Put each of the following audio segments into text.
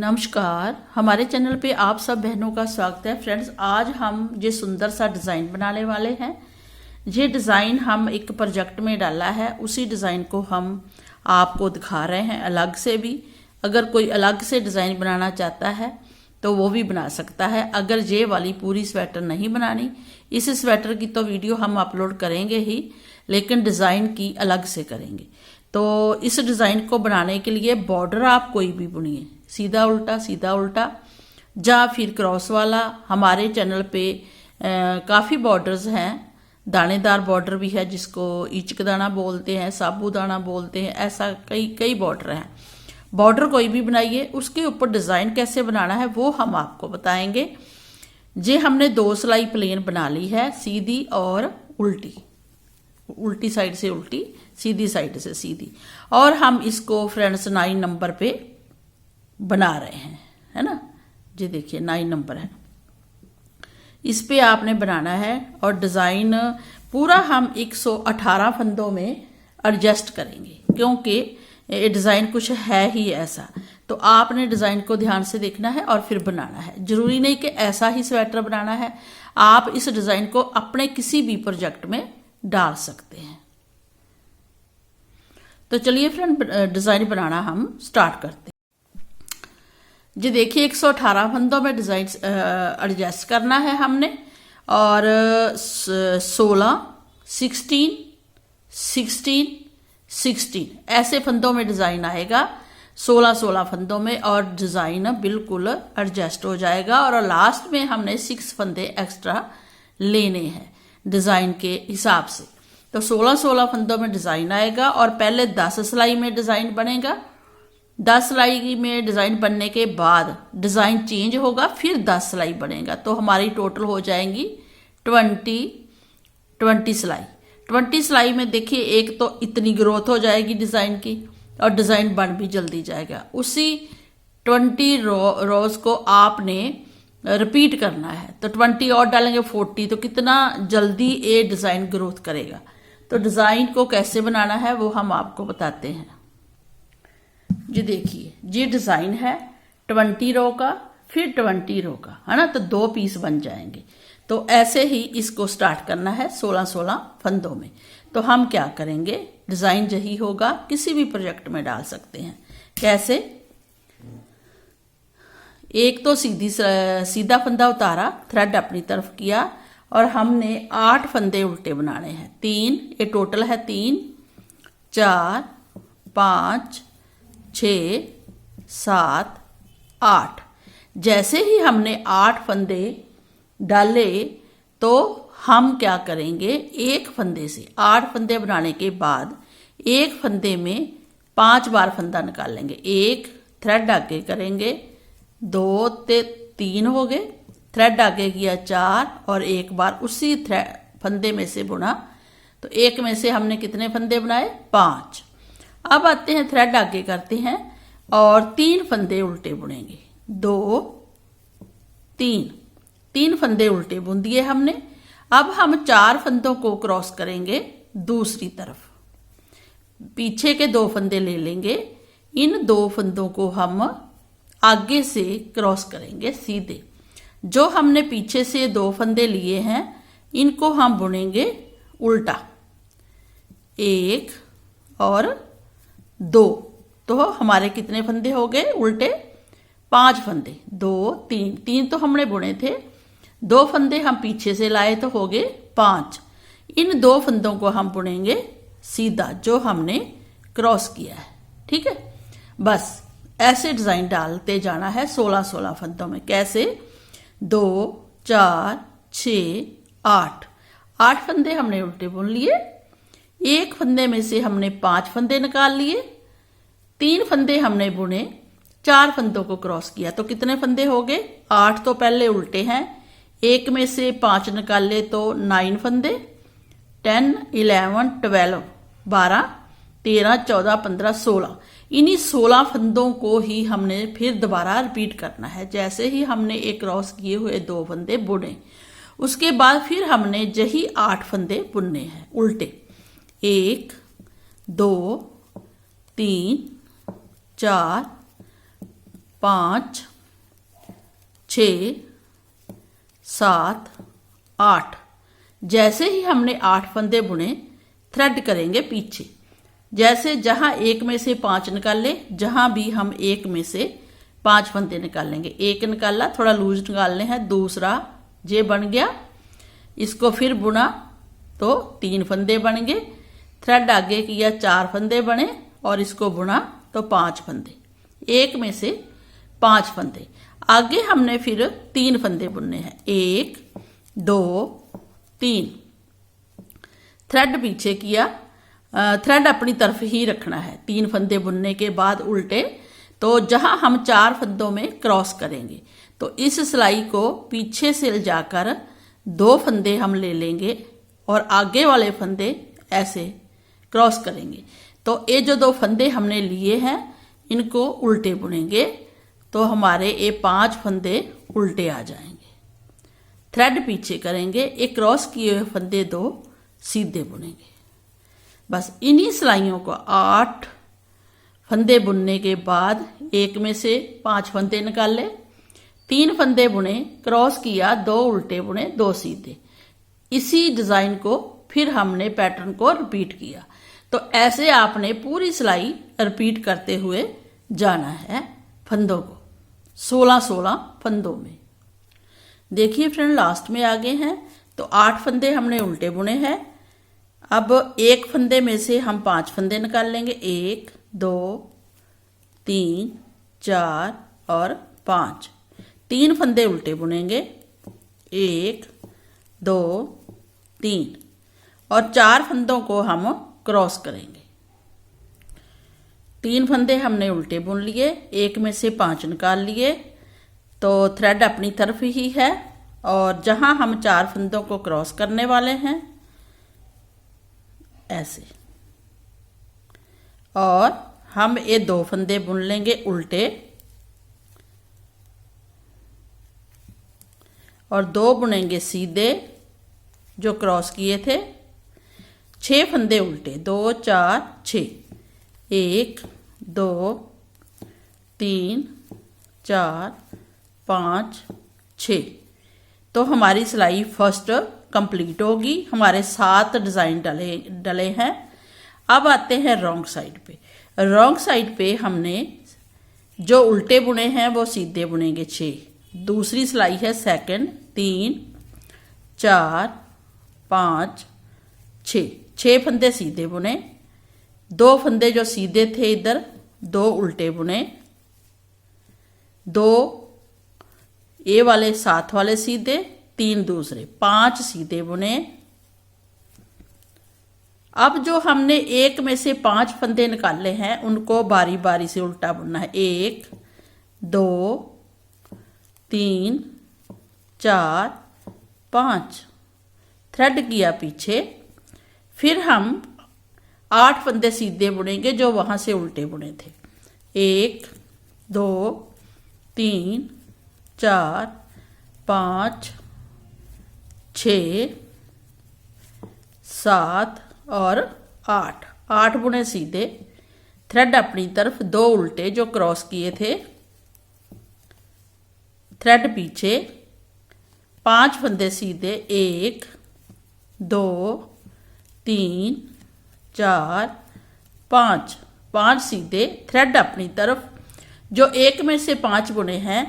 नमस्कार, हमारे चैनल पे आप सब बहनों का स्वागत है। फ्रेंड्स, आज हम ये सुंदर सा डिज़ाइन बनाने वाले हैं। ये डिज़ाइन हम एक प्रोजेक्ट में डाला है, उसी डिज़ाइन को हम आपको दिखा रहे हैं अलग से भी। अगर कोई अलग से डिज़ाइन बनाना चाहता है तो वो भी बना सकता है। अगर ये वाली पूरी स्वेटर नहीं बनानी, इस स्वेटर की तो वीडियो हम अपलोड करेंगे ही, लेकिन डिज़ाइन की अलग से करेंगे। तो इस डिज़ाइन को बनाने के लिए बॉर्डर आप कोई भी बुनिए, सीधा उल्टा या फिर क्रॉस वाला। हमारे चैनल पे काफ़ी बॉर्डर्स हैं। दानेदार बॉर्डर भी है, जिसको इचक दाना बोलते हैं, साबूदाना बोलते हैं, ऐसा कई बॉर्डर हैं। बॉर्डर कोई भी बनाइए, उसके ऊपर डिज़ाइन कैसे बनाना है वो हम आपको बताएंगे। जे हमने 2 सिलाई प्लेन बना ली है, सीधी और उल्टी साइड से उल्टी, सीधी साइड से सीधी। और हम इसको फ्रेंड्स 9 नंबर पे बना रहे हैं, है ना। जी देखिए 9 नंबर है, इस पे आपने बनाना है। और डिज़ाइन पूरा हम 118 फंदों में एडजस्ट करेंगे, क्योंकि ये डिज़ाइन कुछ है ही ऐसा। तो आपने डिज़ाइन को ध्यान से देखना है और फिर बनाना है। ज़रूरी नहीं कि ऐसा ही स्वेटर बनाना है, आप इस डिज़ाइन को अपने किसी भी प्रोजेक्ट में डाल सकते हैं। तो चलिए फ्रेंड, डिज़ाइन बनाना हम स्टार्ट करते हैं। जी देखिए 118 फंदों में डिज़ाइन एडजस्ट करना है हमने। और 16, 16 ऐसे फंदों में डिज़ाइन आएगा। 16 फंदों में, और डिज़ाइन बिल्कुल एडजस्ट हो जाएगा। और लास्ट में हमने 6 फंदे एक्स्ट्रा लेने हैं डिज़ाइन के हिसाब से। तो 16 फंदों में डिज़ाइन आएगा। और पहले 10 सिलाई में डिज़ाइन बनेगा। 10 सिलाई में डिज़ाइन बनने के बाद डिज़ाइन चेंज होगा, फिर 10 सिलाई बनेगा। तो हमारी टोटल हो जाएंगी 20 सिलाई। 20 सिलाई में देखिए एक तो इतनी ग्रोथ हो जाएगी डिज़ाइन की, और डिज़ाइन बन भी जल्दी जाएगा। उसी 20 रोज को आपने रिपीट करना है। तो 20 और डालेंगे 40, तो कितना जल्दी ये डिज़ाइन ग्रोथ करेगा। तो डिज़ाइन को कैसे बनाना है वो हम आपको बताते हैं। जी देखिए ये डिज़ाइन है 20 रो का, फिर 20 रो का, है ना। तो 2 पीस बन जाएंगे। तो ऐसे ही इसको स्टार्ट करना है 16 फंदों में। तो हम क्या करेंगे, डिज़ाइन यही होगा, किसी भी प्रोजेक्ट में डाल सकते हैं। कैसे, एक तो सीधा फंदा उतारा, थ्रेड अपनी तरफ किया, और हमने 8 फंदे उल्टे बनाने हैं। 3, ये टोटल है 3, 4, 5, 6, 7, 8। जैसे ही हमने 8 फंदे डाले तो हम क्या करेंगे, एक फंदे से 8 फंदे बनाने के बाद एक फंदे में 5 बार फंदा निकाल लेंगे। एक थ्रेड आगे करेंगे, 2 ते 3 हो गए, थ्रेड आगे किया 4, और एक बार उसी फंदे में से बुना। तो एक में से हमने कितने फंदे बनाए, 5। अब आते हैं थ्रेड आगे करते हैं और 3 फंदे उल्टे बुनेंगे। 2, 3 फंदे उल्टे बुन दिए हमने। अब हम 4 फंदों को क्रॉस करेंगे दूसरी तरफ। पीछे के 2 फंदे ले लेंगे, इन 2 फंदों को हम आगे से क्रॉस करेंगे सीधे। जो हमने पीछे से 2 फंदे लिए हैं, इनको हम बुनेंगे उल्टा, 1 और 2। तो हमारे कितने फंदे हो गए उल्टे, 5 फंदे। 2, 3 तो हमने बुने थे, 2 फंदे हम पीछे से लाए तो हो गए 5। इन 2 फंदों को हम बुनेंगे सीधा, जो हमने क्रॉस किया है। ठीक है, बस ऐसे डिज़ाइन डालते जाना है 16 फंदों में। कैसे, 2, 4, 6, 8 फंदे हमने उल्टे बुन लिए। एक फंदे में से हमने 5 फंदे निकाल लिए, 3 फंदे हमने बुने, 4 फंदों को क्रॉस किया। तो कितने फंदे हो गए, 8 तो पहले उल्टे हैं, एक में से 5 निकाले तो 9 फंदे, 10, 11, 12, 12, 13, 14, 15, 16। इन्हीं 16 फंदों को ही हमने फिर दोबारा रिपीट करना है। जैसे ही हमने एक क्रॉस किए हुए 2 फंदे बुने, उसके बाद फिर हमने यही 8 फंदे बुनने हैं उल्टे। 1, 2, 3, 4, 5 6 7 8। जैसे ही हमने 8 फंदे बुने थ्रेड करेंगे पीछे। जैसे जहां एक में से 5 निकाले, जहां भी हम एक में से 5 फंदे निकालेंगे। एक निकाला, थोड़ा लूज निकालने हैं, दूसरा ये बन गया, इसको फिर बुना तो 3 फंदे बन गए। थ्रेड आगे किया, 4 फंदे बने और इसको बुना तो 5 फंदे। एक में से 5 फंदे। आगे हमने फिर 3 फंदे बुनने हैं, 1 2 3। थ्रेड पीछे किया, थ्रेड अपनी तरफ ही रखना है। 3 फंदे बुनने के बाद उल्टे, तो जहां हम 4 फंदों में क्रॉस करेंगे तो इस सिलाई को पीछे से ले जाकर 2 फंदे हम ले लेंगे और आगे वाले फंदे ऐसे क्रॉस करेंगे। तो ये जो 2 फंदे हमने लिए हैं इनको उल्टे बुनेंगे तो हमारे ये 5 फंदे उल्टे आ जाएंगे। थ्रेड पीछे करेंगे, एक क्रॉस किए हुए फंदे 2 सीधे बुनेंगे। बस इन्हीं सिलाइयों को 8 फंदे बुनने के बाद एक में से 5 फंदे निकाले, 3 फंदे बुने, क्रॉस किया, 2 उल्टे बुने, 2 सीधे। इसी डिजाइन को फिर हमने पैटर्न को रिपीट किया। तो ऐसे आपने पूरी सिलाई रिपीट करते हुए जाना है फंदों को, 16-16 फंदों में। देखिए फ्रेंड, लास्ट में आ गए हैं। तो 8 फंदे हमने उल्टे बुने हैं। अब एक फंदे में से हम 5 फंदे निकाल लेंगे, 1 2 3 4 और 5। 3 फंदे उल्टे बुनेंगे, 1 2 3 और 4 फंदों को हम क्रॉस करेंगे। 3 फंदे हमने उल्टे बुन लिए, एक में से 5 निकाल लिए, तो थ्रेड अपनी तरफ ही है और जहां हम 4 फंदों को क्रॉस करने वाले हैं ऐसे, और हम ये 2 फंदे बुन लेंगे उल्टे और 2 बुनेंगे सीधे जो क्रॉस किए थे। 6 फंदे उल्टे, 2 4 6, 1 2 3 4 5 6। तो हमारी सिलाई फर्स्ट कंप्लीट होगी। हमारे 7 डिज़ाइन डले हैं। अब आते हैं रॉन्ग साइड पे। रॉन्ग साइड पे हमने जो उल्टे बुने हैं वो सीधे बुनेंगे 6। दूसरी सिलाई है सेकंड, 3 4 5 6। 6 फंदे सीधे बुने, 2 फंदे जो सीधे थे इधर 2 उल्टे बुने, 2 ये वाले साथ वाले सीधे, 3 दूसरे, 5 सीधे बुने। अब जो हमने एक में से 5 फंदे निकाले हैं उनको बारी बारी से उल्टा बुनना है। 1 2 3 4 5। थ्रेड किया पीछे, फिर हम 8 फंदे सीधे बुनेंगे जो वहां से उल्टे बुने थे। 1 2 3 4 5 6 7 और 8। 8 बुने सीधे, थ्रेड अपनी तरफ, 2 उल्टे जो क्रॉस किए थे, थ्रेड पीछे, 5 फंदे सीधे, 1 2 3 4 5। 5 सीधे, थ्रेड अपनी तरफ। जो एक में से 5 बुने हैं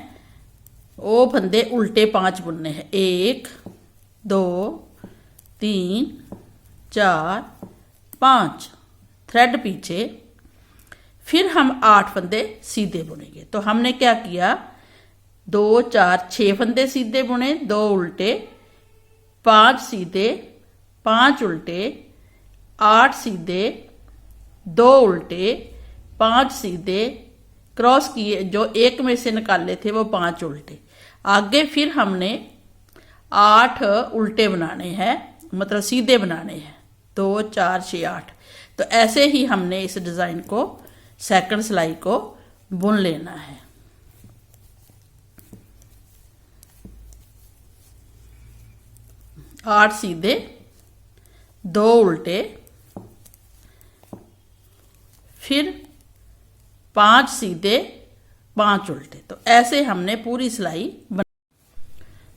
वो फंदे उल्टे 5 बुनने हैं। 1 2 3 4 5। थ्रेड पीछे, फिर हम 8 फंदे सीधे बुनेंगे। तो हमने क्या किया, 2 4 6 फंदे सीधे बुने, 2 उल्टे, 5 सीधे, 5 उल्टे, 8 सीधे, 2 उल्टे, 5 सीधे, क्रॉस किए, जो एक में से निकाले थे वो 5 उल्टे। आगे फिर हमने 8 उल्टे बनाने हैं, मतलब सीधे बनाने हैं, 2 4 6 8। तो ऐसे ही हमने इस डिज़ाइन को, सेकंड सिलाई को बुन लेना है। आठ सीधे, 2 उल्टे, फिर 5 सीधे, 5 उल्टे। तो ऐसे हमने पूरी सिलाई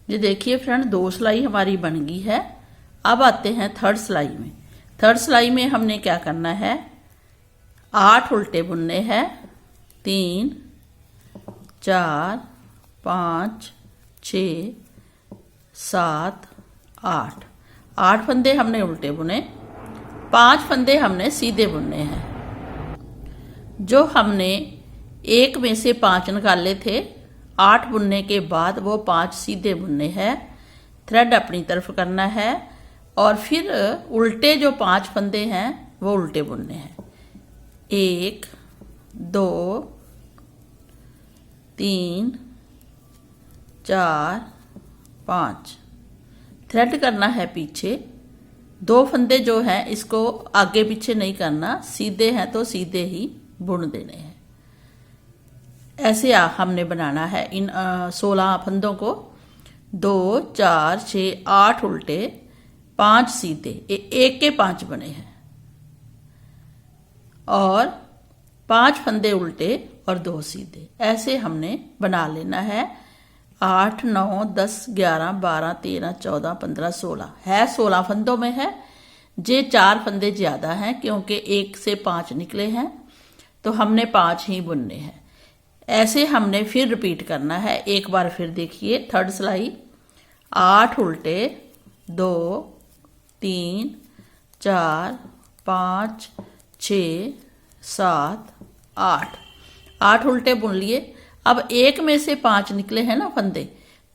जी देखिए फ्रेंड, 2 सिलाई हमारी बन गई है। अब आते हैं थर्ड सिलाई में। थर्ड सिलाई में हमने क्या करना है, 8 उल्टे बुनने हैं। 3 4 5 6 7 8 8 फंदे हमने उल्टे बुने, 5 फंदे हमने सीधे बुनने हैं। जो हमने एक में से 5 निकाले थे, 8 बुनने के बाद वो 5 सीधे बुनने हैं। थ्रेड अपनी तरफ करना है और फिर उल्टे जो 5 फंदे हैं वो उल्टे बुनने हैं। 1 2 3 4 5 थ्रेड करना है पीछे। 2 फंदे जो हैं इसको आगे पीछे नहीं करना, सीधे हैं तो सीधे ही बुन देने हैं। ऐसे हमने बनाना है इन 16 फंदों को। 2 4 6 8 उल्टे, 5 सीधे, एक के 5 बने हैं और 5 फंदे उल्टे और 2 सीधे। ऐसे हमने बना लेना है। 8 9 10 11 12 13 14 15 16 है, 16 फंदों में है। ये 4 फंदे ज़्यादा हैं क्योंकि 1 से 5 निकले हैं, तो हमने 5 ही बुनने हैं। ऐसे हमने फिर रिपीट करना है। एक बार फिर देखिए, थर्ड सिलाई 8 उल्टे, 2 3 4 5 6 7 8 8 उल्टे बुन लिए। अब एक में से 5 निकले हैं ना फंदे,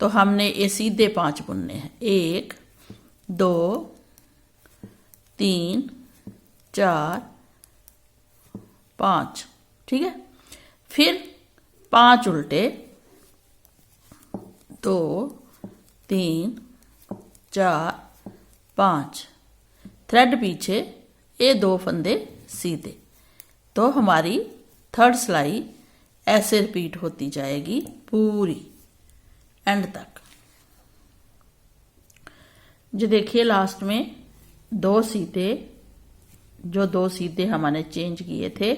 तो हमने ये सीधे 5 बुनने हैं। 1 2 3 4 5, ठीक है। फिर 5 उल्टे, 2 3 4 5 थ्रेड पीछे, ये 2 फंदे सीधे। तो हमारी थर्ड सिलाई ऐसे रिपीट होती जाएगी पूरी एंड तक। जो देखिए लास्ट में 2 सीधे, जो 2 सीधे हमने चेंज किए थे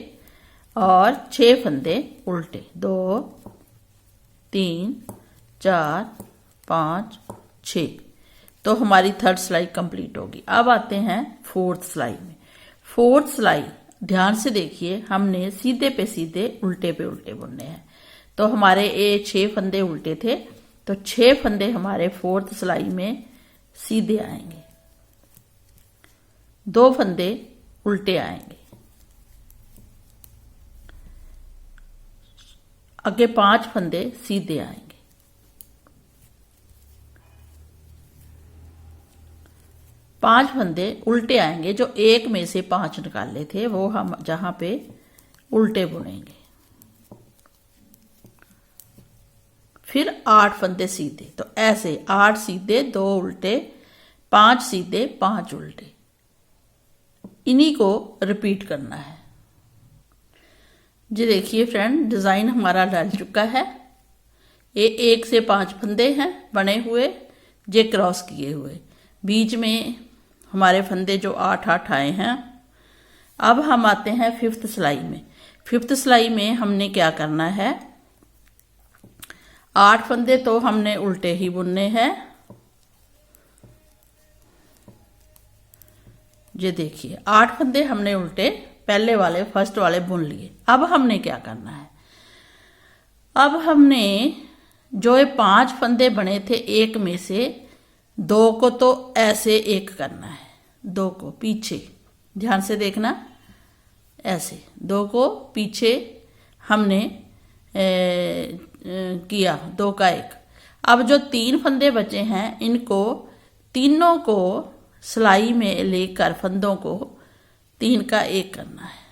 और 6 फंदे उल्टे, 2 3 4 5 6। तो हमारी थर्ड सिलाई कंप्लीट होगी। अब आते हैं फोर्थ सिलाई में। फोर्थ सिलाई ध्यान से देखिए, हमने सीधे पे सीधे उल्टे पे उल्टे बुनने हैं। तो हमारे ये 6 फंदे उल्टे थे, तो 6 फंदे हमारे फोर्थ सिलाई में सीधे आएंगे, 2 फंदे उल्टे आएंगे। आगे 5 फंदे सीधे आएंगे। 5 फंदे उल्टे आएंगे। जो एक में से 5 निकाले थे वो हम जहां पे उल्टे बुनेंगे। फिर 8 फंदे सीधे। तो ऐसे 8 सीधे, 2 उल्टे, 5 सीधे, 5 उल्टे, इन्हीं को रिपीट करना है। जी देखिए फ्रेंड, डिज़ाइन हमारा डल चुका है। ये 1 से 5 फंदे हैं बने हुए, ये क्रॉस किए हुए। बीच में हमारे फंदे जो 8 आए हैं। अब हम आते हैं फिफ्थ सिलाई में। फिफ्थ सिलाई में हमने क्या करना है, 8 फंदे तो हमने उल्टे ही बुनने हैं। ये देखिए 8 फंदे हमने उल्टे पहले वाले फर्स्ट वाले बुन लिए। अब हमने क्या करना है, अब हमने जो ये 5 फंदे बने थे एक में से 2 को तो ऐसे एक करना है, 2 को पीछे, ध्यान से देखना, ऐसे 2 को पीछे हमने किया, 2 का 1। अब जो 3 फंदे बचे हैं इनको तीनों को सिलाई में लेकर फंदों को 3 का 1 करना है।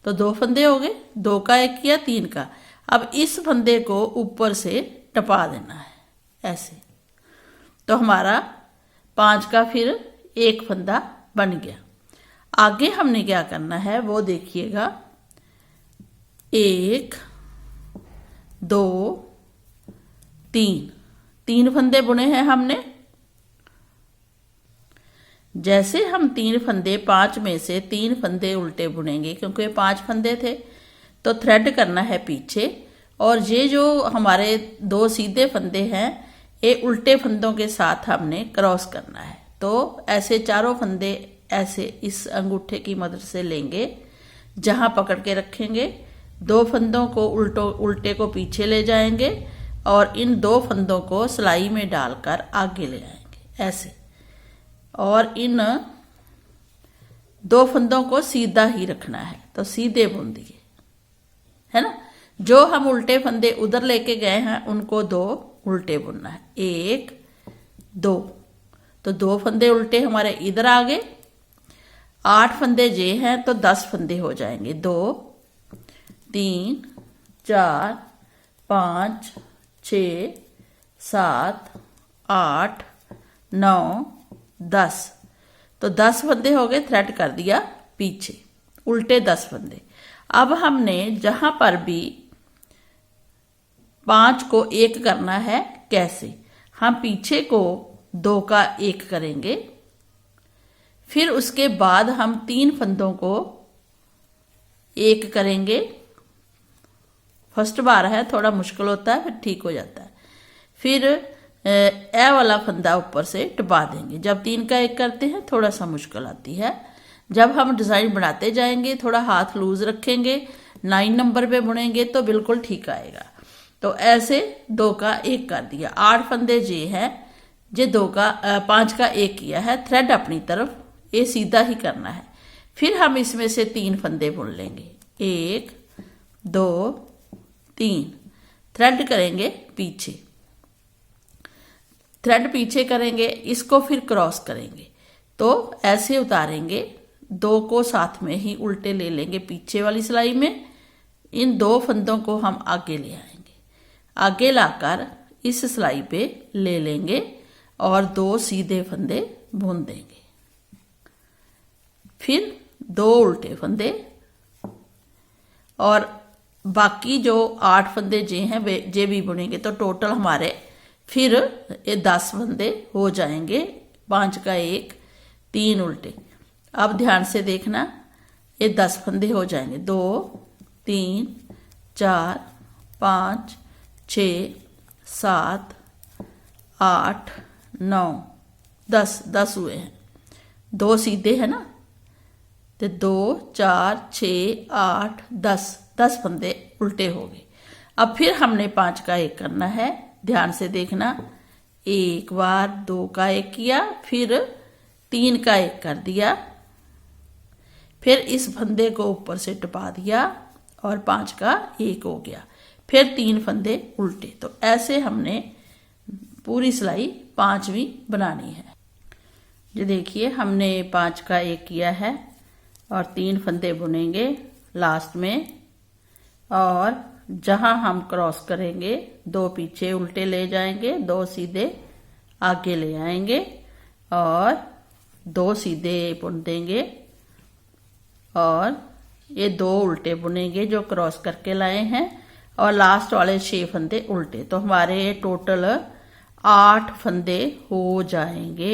तो 2 फंदे हो गए, 2 का 1 किया, 3 का। अब इस फंदे को ऊपर से टपा देना है ऐसे। तो हमारा 5 का फिर 1 फंदा बन गया। आगे हमने क्या करना है वो देखिएगा, 1 2 3 फंदे बुने हैं हमने। जैसे हम 3 फंदे 5 में से 3 फंदे उल्टे बुनेंगे, क्योंकि 5 फंदे थे, तो थ्रेड करना है पीछे। और ये जो हमारे 2 सीधे फंदे हैं ये उल्टे फंदों के साथ हमने क्रॉस करना है। तो ऐसे चारों फंदे ऐसे इस अंगूठे की मदद से लेंगे, जहां पकड़ के रखेंगे, 2 फंदों को उल्टे को पीछे ले जाएंगे और इन 2 फंदों को सिलाई में डालकर आगे ले आएंगे ऐसे, और इन 2 फंदों को सीधा ही रखना है। तो सीधे बुन दिए, है ना। जो हम उल्टे फंदे उधर लेके गए हैं उनको 2 उल्टे बुनना है, 1 2। तो 2 फंदे उल्टे हमारे इधर आ गए। 8 फंदे जे हैं तो 10 फंदे हो जाएंगे, 2 3 4 5 6 7 8 9 10। तो 10 फंदे हो गए, थ्रेड कर दिया पीछे, उल्टे 10 फंदे। अब हमने जहां पर भी 5 को 1 करना है, कैसे, हम पीछे को 2 का 1 करेंगे, फिर उसके बाद हम 3 फंदों को 1 करेंगे। फर्स्ट बार है, थोड़ा मुश्किल होता है, फिर ठीक हो जाता है। फिर ए वाला फंदा ऊपर से टिपा देंगे। जब 3 का 1 करते हैं थोड़ा सा मुश्किल आती है। जब हम डिज़ाइन बनाते जाएंगे थोड़ा हाथ लूज रखेंगे, 9 नंबर पे बुनेंगे तो बिल्कुल ठीक आएगा। तो ऐसे 2 का 1 कर दिया। 8 फंदे जे है, जे 5 का 1 किया है, थ्रेड अपनी तरफ, ये सीधा ही करना है। फिर हम इसमें से 3 फंदे बुन लेंगे, 1 2 3, थ्रेड करेंगे पीछे, थ्रेड पीछे करेंगे, इसको फिर क्रॉस करेंगे। तो ऐसे उतारेंगे, 2 को साथ में ही उल्टे ले लेंगे पीछे वाली सिलाई में। इन 2 फंदों को हम आगे ले आएंगे, आगे लाकर इस सिलाई पे ले लेंगे और 2 सीधे फंदे बुन देंगे। फिर 2 उल्टे फंदे, और बाकी जो 8 फंदे जे हैं वे जे भी बुनेंगे। तो टोटल हमारे फिर ये 10 फंदे हो जाएंगे, 5 का 1 3 उल्टे। अब ध्यान से देखना, ये 10 फंदे हो जाएंगे, 2 3 4 5 6 7 8 9 10 हुए हैं। 2 सीधे है ना, तो 2 4 6 8 10 फंदे उल्टे हो गए। अब फिर हमने 5 का 1 करना है, ध्यान से देखना। 1 बार 2 का 1 किया, फिर 3 का 1 कर दिया, फिर इस फंदे को ऊपर से टिपा दिया और 5 का 1 हो गया, फिर 3 फंदे उल्टे। तो ऐसे हमने पूरी सिलाई 5वीं बनानी है। ये देखिए हमने 5 का 1 किया है और 3 फंदे बुनेंगे लास्ट में, और जहां हम क्रॉस करेंगे 2 पीछे उल्टे ले जाएंगे, 2 सीधे आगे ले आएंगे और 2 सीधे बुन देंगे, और ये 2 उल्टे बुनेंगे जो क्रॉस करके लाए हैं, और लास्ट वाले 6 फंदे उल्टे। तो हमारे टोटल 8 फंदे हो जाएंगे।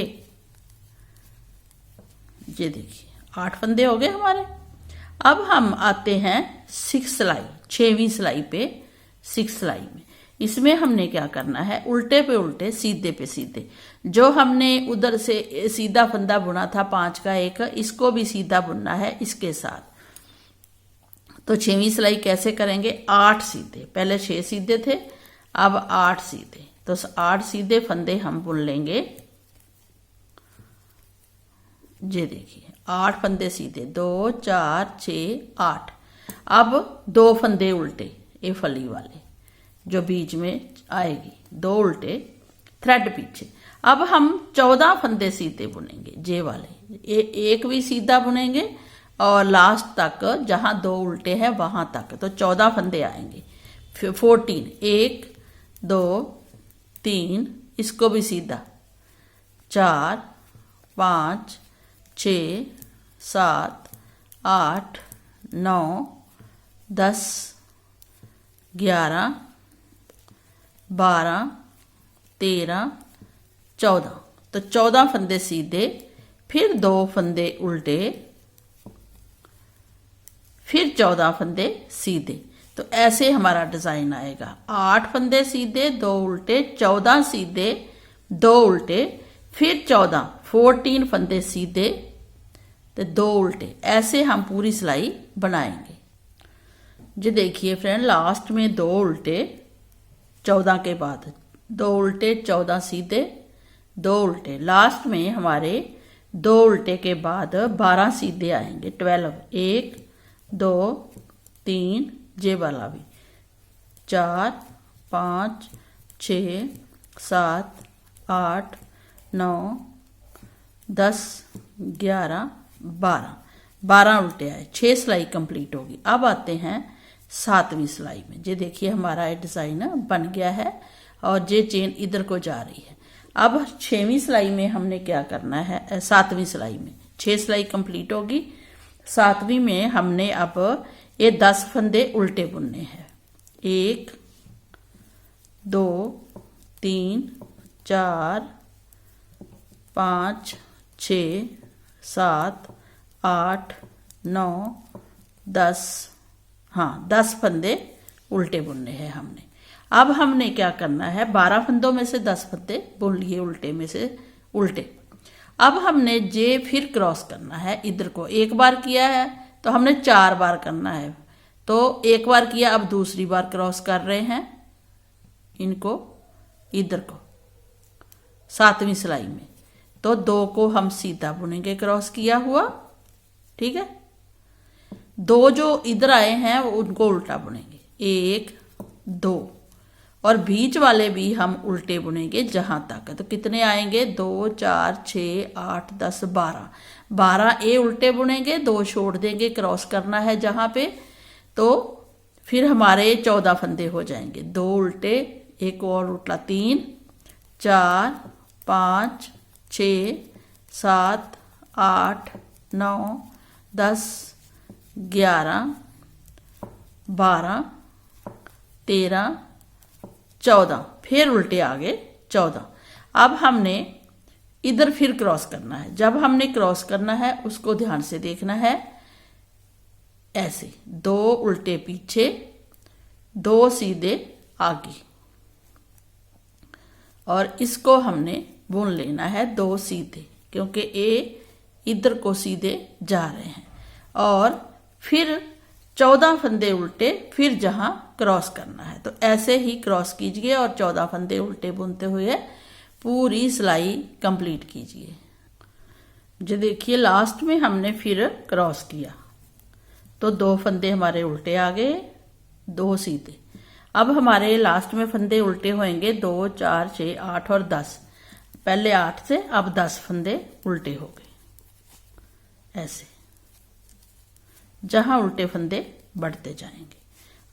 ये देखिए 8 फंदे हो गए हमारे। अब हम आते हैं 6 सिलाई, 6वीं सिलाई पे। 6 सिलाई में इसमें हमने क्या करना है, उल्टे पे उल्टे सीधे पे सीधे, जो हमने उधर से सीधा फंदा बुना था 5 का 1, इसको भी सीधा बुनना है इसके साथ। तो 6वीं सिलाई कैसे करेंगे, 8 सीधे, पहले 6 सीधे थे, अब 8 सीधे। तो 8 सीधे फंदे हम बुन लेंगे। ये देखिए 8 फंदे सीधे, 2 4 6 8। अब 2 फंदे उल्टे, ये फली वाले जो बीच में आएगी, 2 उल्टे, थ्रेड पीछे। अब हम 14 फंदे सीधे बुनेंगे, जे वाले, एक भी सीधा बुनेंगे और लास्ट तक जहां 2 उल्टे हैं वहां तक, तो 14 फंदे आएंगे। फिर 14, 1 2 3, इसको भी सीधा, 4 5 6 7 8 9 10 11 12 13 14। तो 14 फंदे सीधे, फिर 2 फंदे उल्टे, फिर 14 फंदे सीधे। तो ऐसे हमारा डिजाइन आएगा। 8 फंदे सीधे, 2 उल्टे, 14 सीधे, 2 उल्टे, फिर 14 फंदे सीधे तो 2 उल्टे, ऐसे हम पूरी सिलाई बनाएंगे। जी देखिए फ्रेंड, लास्ट में 2 उल्टे 14 के बाद 2 उल्टे, 14 सीधे, 2 उल्टे, लास्ट में हमारे 2 उल्टे के बाद 12 सीधे आएंगे। 12, 1 2 3, ये वाला भी 4 5 6 7 8 9 10 11 12 उल्टे आए, 6 सिलाई कंप्लीट होगी। अब आते हैं 7वीं सिलाई में। ये देखिए हमारा ये डिज़ाइन बन गया है और ये चेन इधर को जा रही है। अब 6वीं सिलाई में हमने क्या करना है, 7वीं सिलाई में 6 सिलाई कंप्लीट होगी। 7वीं में हमने अब ये 10 फंदे उल्टे बुनने हैं। 1 2 3 4 5 6 7 8 9 10, हाँ 10 फंदे उल्टे बुनने हैं हमने। अब हमने क्या करना है, 12 फंदों में से 10 फंदे बुन लिए उल्टे में से उल्टे। अब हमने जे फिर क्रॉस करना है, इधर को एक बार किया है तो हमने 4 बार करना है। तो एक बार किया, अब दूसरी बार क्रॉस कर रहे हैं इनको, इधर को 7वीं सिलाई में। तो 2 को हम सीधा बुनेंगे क्रॉस किया हुआ, ठीक है। 2 जो इधर आए हैं वो उनको उल्टा बुनेंगे, 1 2, और बीच वाले भी हम उल्टे बुनेंगे जहां तक। तो कितने आएंगे, 2 4 6 8 10 12, 12 ए उल्टे बुनेंगे, 2 छोड़ देंगे, क्रॉस करना है जहां पे। तो फिर हमारे 14 फंदे हो जाएंगे, 2 उल्टे, एक और उल्टा, 3 4 5 6 7 8 9 10 11 12 13 14, फिर उल्टे आ गए 14। अब हमने इधर फिर क्रॉस करना है। जब हमने क्रॉस करना है उसको ध्यान से देखना है, ऐसे 2 उल्टे पीछे, 2 सीधे आगे, और इसको हमने बुन लेना है 2 सीधे, क्योंकि ये इधर को सीधे जा रहे हैं। और फिर 14 फंदे उल्टे, फिर जहां क्रॉस करना है तो ऐसे ही क्रॉस कीजिए और 14 फंदे उल्टे बुनते हुए पूरी सिलाई कंप्लीट कीजिए। जो देखिए लास्ट में हमने फिर क्रॉस किया तो 2 फंदे हमारे उल्टे आ गए, 2 सीधे। अब हमारे लास्ट में फंदे उल्टे होंगे 2 4 6 8 और 10। पहले 8 से अब 10 फंदे उल्टे हो गए, ऐसे जहां उल्टे फंदे बढ़ते जाएंगे।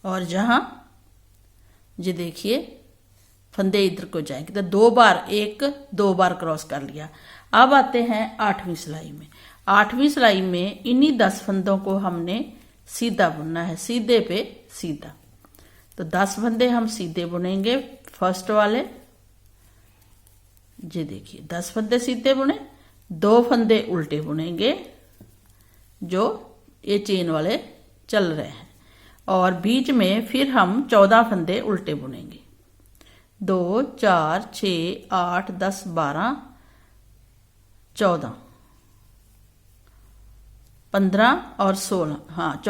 और जहां ये देखिए फंदे इधर को जाएंगे तो 2 बार, 1 2 बार क्रॉस कर लिया। अब आते हैं 8वीं सिलाई में। 8वीं सिलाई में इन्हीं 10 फंदों को हमने सीधा बुनना है, सीधे पे सीधा। तो 10 फंदे हम सीधे बुनेंगे फर्स्ट वाले। ये देखिए 10 फंदे सीधे बुने, 2 फंदे उल्टे बुनेंगे जो ये चेन वाले चल रहे हैं, और बीच में फिर हम 14 फंदे उल्टे बुनेंगे। 2 4 6 8 10 12 14 15 और 16, हाँ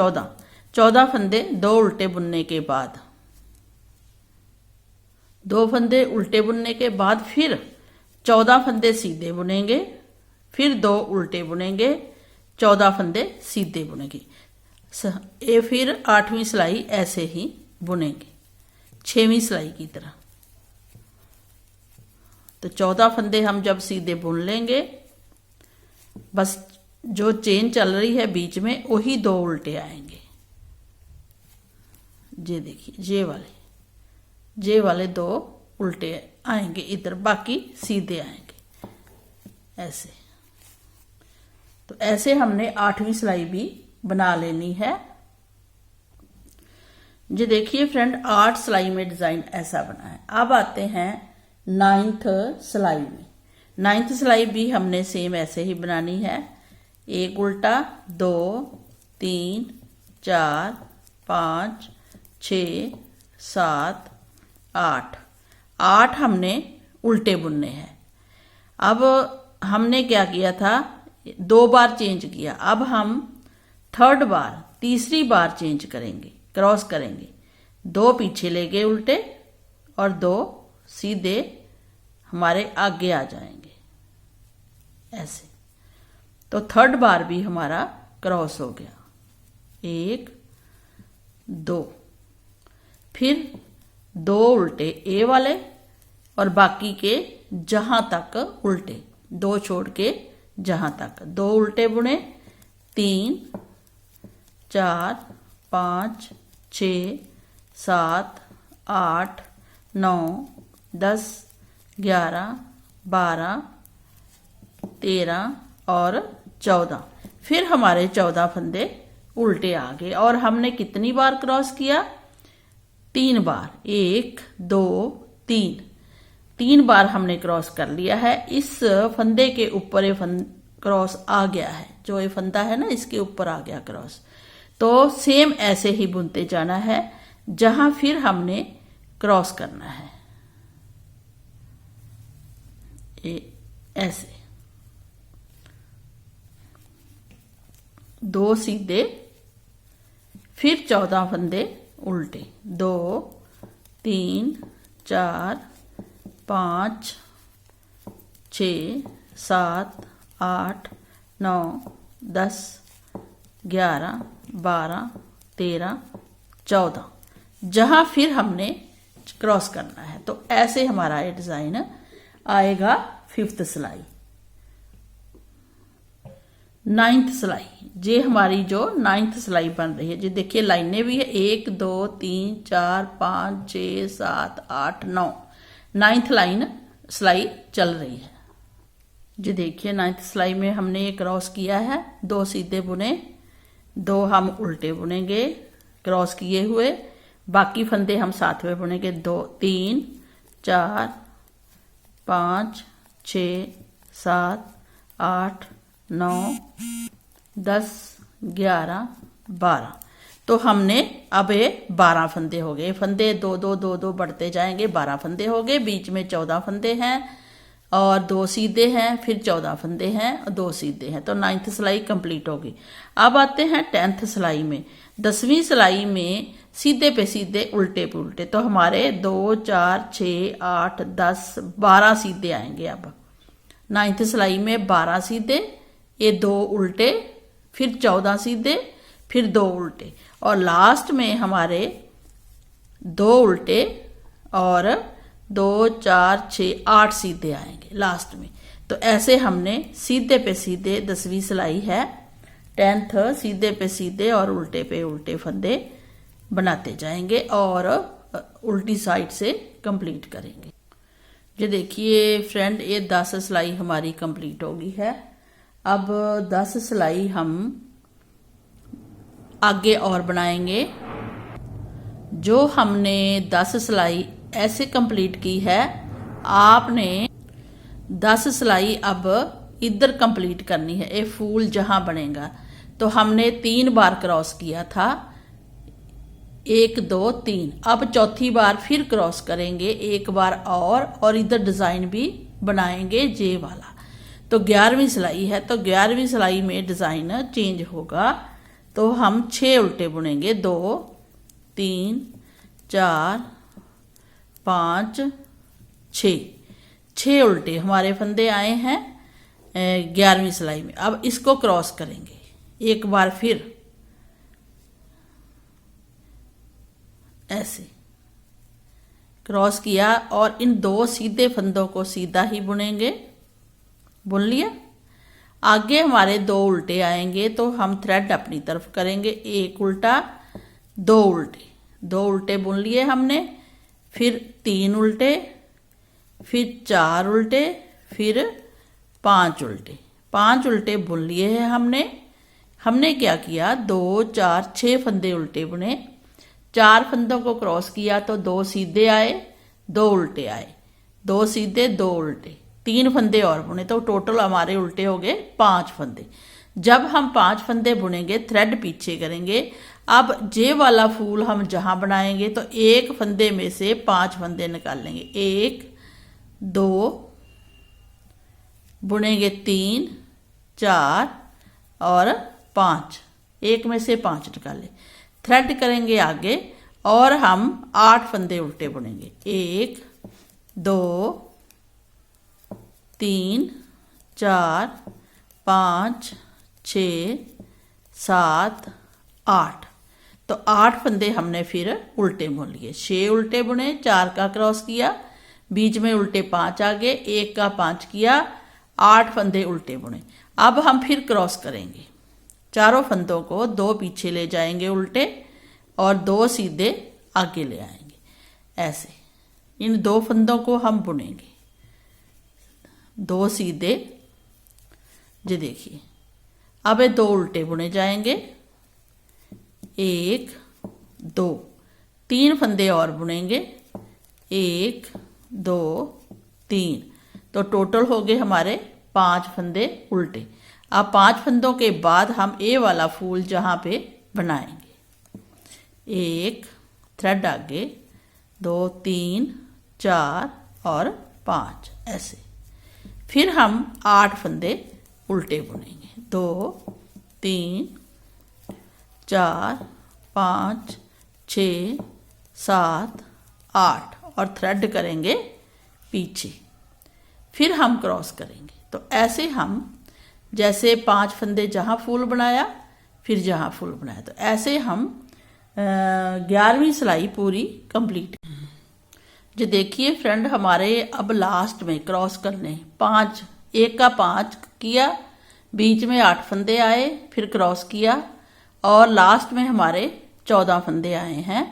14 फंदे 2 उल्टे बुनने के बाद, 2 फंदे उल्टे बुनने के बाद फिर 14 फंदे सीधे बुनेंगे, फिर 2 उल्टे बुनेंगे, 14 फंदे सीधे बुनेंगे। ये फिर 8वीं सिलाई ऐसे ही बुनेंगे 6वीं सिलाई की तरह। तो 14 फंदे हम जब सीधे बुन लेंगे, बस जो चेन चल रही है बीच में वही 2 उल्टे आएंगे। ये देखिए ये वाले 2 उल्टे आएंगे इधर, बाकी सीधे आएंगे ऐसे। तो ऐसे हमने 8वीं सिलाई भी बना लेनी है। ये देखिए फ्रेंड 8 सिलाई में डिजाइन ऐसा बना है। अब आते हैं 9th सिलाई में। 9th सिलाई भी हमने सेम ऐसे ही बनानी है। 1 उल्टा, 2 3 4 5 6 7 8 8 हमने उल्टे बुनने हैं। अब हमने क्या किया था, 2 बार चेंज किया। अब हम थर्ड बार, तीसरी बार चेंज करेंगे, क्रॉस करेंगे। 2 पीछे ले गए उल्टे और 2 सीधे हमारे आगे आ जाएंगे ऐसे। तो थर्ड बार भी हमारा क्रॉस हो गया, 1 2, फिर 2 उल्टे ए वाले और बाकी के जहां तक उल्टे, 2 छोड़ के जहां तक 2 उल्टे बुने। 3 4 5 6 7 8 9 10 11 12 13 और 14। फिर हमारे 14 फंदे उल्टे आ गए और हमने कितनी बार क्रॉस किया, 3 बार, 1 2 3, 3 बार हमने क्रॉस कर लिया है। इस फंदे के ऊपर ये क्रॉस आ गया है, जो ये फंदा है ना इसके ऊपर आ गया क्रॉस। तो सेम ऐसे ही बुनते जाना है जहां फिर हमने क्रॉस करना है, ऐसे 2 सीधे, फिर 14 फंदे उल्टे, 2 3 4 5 6 7 8 9 10 11 12 13 14, जहां फिर हमने क्रॉस करना है। तो ऐसे हमारा ये डिजाइन आएगा। 5th सिलाई, 9th सिलाई, ये हमारी जो 9th सिलाई बन रही है। जी देखिए लाइनें भी है, 1 2 3 4 5 6 7 8 9, 9th लाइन सिलाई चल रही है। जी देखिए 9th सिलाई में हमने ये क्रॉस किया है, 2 सीधे बुने, 2 हम उल्टे बुनेंगे क्रॉस किए हुए, बाकी फंदे हम 7वें बुनेंगे। 2 3 4 5 6 7 8 9 10 11 12। तो हमने अब ये 12 फंदे हो गए, फंदे 2 2 2 2 बढ़ते जाएंगे, 12 फंदे हो गए। बीच में 14 फंदे हैं और 2 सीधे हैं, फिर 14 फंदे हैं और 2 सीधे हैं। तो 9th सिलाई कंप्लीट होगी। अब आते हैं 10th सिलाई में। 10वीं सिलाई में सीधे पे सीधे उल्टे पे उल्टे, तो हमारे 2 4 6 8 10 12 सीधे आएंगे। अब 9th सिलाई में 12 सीधे, ये 2 उल्टे, फिर 14 सीधे, फिर 2 उल्टे और लास्ट में हमारे 2 उल्टे और 2 4 6 8 सीधे आएंगे लास्ट में। तो ऐसे हमने सीधे पे सीधे 10वीं सिलाई है 10th, सीधे पे सीधे और उल्टे पे उल्टे फंदे बनाते जाएंगे और उल्टी साइड से कंप्लीट करेंगे। ये देखिए फ्रेंड, ये 10 सिलाई हमारी कंप्लीट होगी है। अब 10 सिलाई हम आगे और बनाएंगे। जो हमने 10 सिलाई ऐसे कंप्लीट की है, आपने 10 सिलाई अब इधर कंप्लीट करनी है। ये फूल जहां बनेगा, तो हमने 3 बार क्रॉस किया था, 1 2 3। अब चौथी बार फिर क्रॉस करेंगे 1 बार और इधर डिजाइन भी बनाएंगे जे वाला। तो 11वीं सिलाई है, तो 11वीं सिलाई में डिजाइन चेंज होगा। तो हम 6 उल्टे बुनेंगे, 2 3 4 5 6 उल्टे हमारे फंदे आए हैं 11वीं सिलाई में। अब इसको क्रॉस करेंगे 1 बार फिर ऐसे क्रॉस किया और इन 2 सीधे फंदों को सीधा ही बुनेंगे। बुन लिया। आगे हमारे 2 उल्टे आएंगे, तो हम थ्रेड अपनी तरफ करेंगे, 1 उल्टा 2 उल्टे, 2 उल्टे बुन लिए हमने, फिर 3 उल्टे, फिर 4 उल्टे, फिर 5 उल्टे, 5 उल्टे बुन लिए हैं हमने क्या किया, 2 4 6 फंदे उल्टे बुने, 4 फंदों को क्रॉस किया तो 2 सीधे आए, 2 उल्टे आए, 2 सीधे 2 उल्टे, 3 फंदे और बुने, तो टोटल हमारे उल्टे हो गए 5 फंदे। जब हम 5 फंदे बुनेंगे थ्रेड पीछे करेंगे, अब ये वाला फूल हम जहाँ बनाएंगे तो एक फंदे में से 5 फंदे निकाल लेंगे। 1 2 बुनेंगे 3 4 और 5, एक में से 5 निकाले। थ्रेड करेंगे आगे और हम 8 फंदे उल्टे बुनेंगे। 1 2 3 4 5 6 7 8। तो 8 फंदे हमने फिर उल्टे बुन लिए। 6 उल्टे बुने, 4 का क्रॉस किया, बीच में उल्टे 5 आ गए, 1 का 5 किया, 8 फंदे उल्टे बुने। अब हम फिर क्रॉस करेंगे। चारों फंदों को 2 पीछे ले जाएंगे उल्टे और 2 सीधे आगे ले आएंगे। ऐसे इन 2 फंदों को हम बुनेंगे। 2 सीधे, ये देखिए। अब ये 2 उल्टे बुने जाएंगे। 1 2 3 फंदे और बुनेंगे। 1 2 3। तो टोटल हो गए हमारे 5 फंदे उल्टे। अब 5 फंदों के बाद हम ए वाला फूल जहाँ पे बनाएंगे। 1 थ्रेड आगे, 2 3 4 और 5 ऐसे। फिर हम 8 फंदे उल्टे बुनेंगे। 2 3 4 5 6 7 8 और थ्रेड करेंगे पीछे। फिर हम क्रॉस करेंगे। तो ऐसे हम जैसे 5 फंदे जहाँ फूल बनाया, फिर जहाँ फूल बनाया, तो ऐसे हम 11वीं सिलाई पूरी कंप्लीट। जो देखिए फ्रेंड, हमारे अब लास्ट में क्रॉस करने 5, 1 का 5 किया, बीच में 8 फंदे आए, फिर क्रॉस किया और लास्ट में हमारे 14 फंदे आए हैं।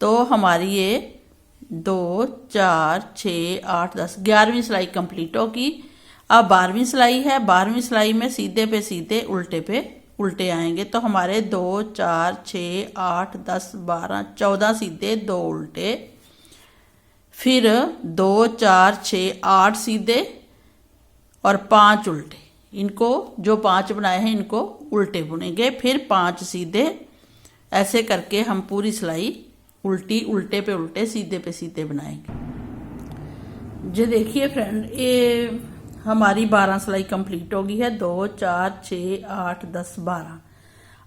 तो हमारी ये 2 4 6 8 10 11वीं सिलाई कंप्लीट होगी। अब 12वीं सिलाई है। 12वीं सिलाई में सीधे पे सीधे, उल्टे पे उल्टे आएंगे। तो हमारे 2 4 6 8 10 12 14 सीधे, 2 उल्टे, फिर 2 4 6 8 सीधे और 5 उल्टे। इनको जो 5 बनाए हैं इनको उल्टे बुनेंगे, फिर 5 सीधे। ऐसे करके हम पूरी सिलाई उल्टी, उल्टे पे उल्टे, सीधे पे सीधे बनाएंगे। जो देखिए फ्रेंड, ये हमारी 12 सिलाई कंप्लीट होगी है। 2 4 6 8 10 12।